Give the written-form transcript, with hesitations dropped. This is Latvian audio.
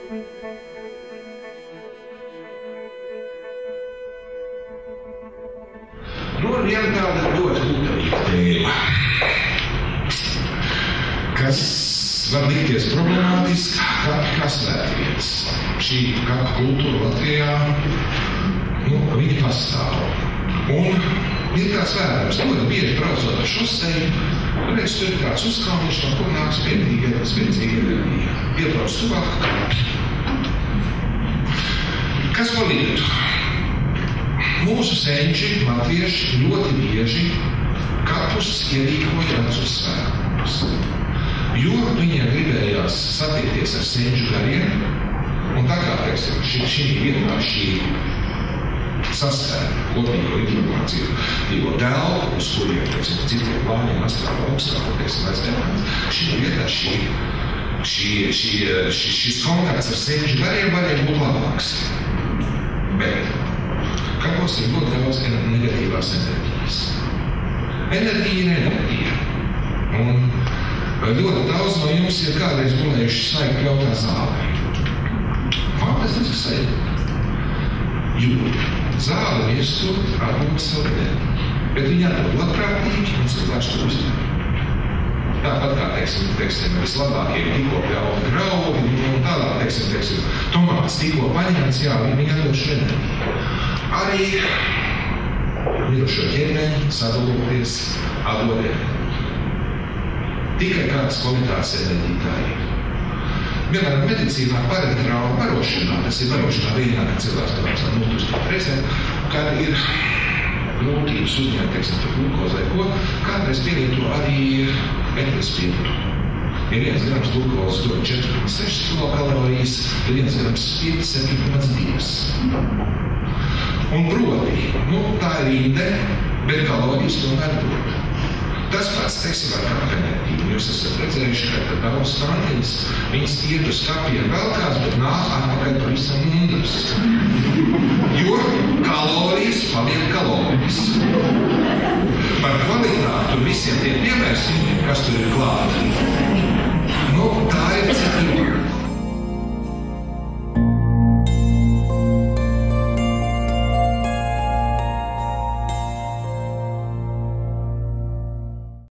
Ir viena tāda ļoti būtīga tēma, kas var likties problemātiska, kā svētvietas. Šī kapa kultūra Latvijā, viņa pastāv. Un ir kāds vērojums, ļoti bieži braucot ar šoseju, redz, tur ir kāds uzkalniņš, no kur nāk spēcīgi enerģija. Iebrauc tuvāk kāpj. Kas par lietu? Mūsu senči, latvieši, ļoti bieži kapus ierīkoja vecus svētkus, jo viņiem gribējās satiekties ar senču gariem, un tā kā, teiksim, šī vietā šī sastāv kopīgo informāciju dzīvo telpu, uz kuriem, teiksim, citiem plāniem astrāla augstāk, teiksim, aizdevināt, šī vietā šis kontakts ar senču gariem varēja būt labāks. Bet kapos ir ļoti daudz negatīvās enerģijas. Enerģija ir enerģija. Un ļoti daudz no jums ir kādreiz gulējuši svaigi pļautā zālē. Kāpēc tas ir sajūta? Jo zāle viestur atbūt savu enerģiju. Bet viņi atbūt labprātīgi un cilvēks to uzņem. Tāpat kā, teiksim, vislabākie tikko pļauti graudi un tālāk, teiksim, tomāts tikko paņemts, jā, viņi atdod šo enerģiju. Arī mirušo ķermeņi sadaloties atdod enerģiju. Tikai kādas kvalitātes enerģija tā ir. Vienmēr medicīnā parenterāla barošanā, tas ir barošanā vienā, kad cilvēks kādā notūstīt reizēm, kad ir grūtības uzņemt, teiksim, par glukozai, ko kādreiz pielieto arī etilspirtu. Ja 1 grams glukozes dod 4,6 kilokalorijas, tad 1 grams spirta 7,2. Un proti, tā ir inde, bet kalorijas tomēr dod. Tas pats, teiksim, ar kāpu enerģiju. Jūs esat redzējuši, ka daudz tantiņas, viņas iet uz kapiem velkās, bet nāk atpakaļ pavisam mundras. Jo kalorijas paliek kalorijas. Par kvalitāti tur visiem tiem piemērsimiem, kas tur ir klāti.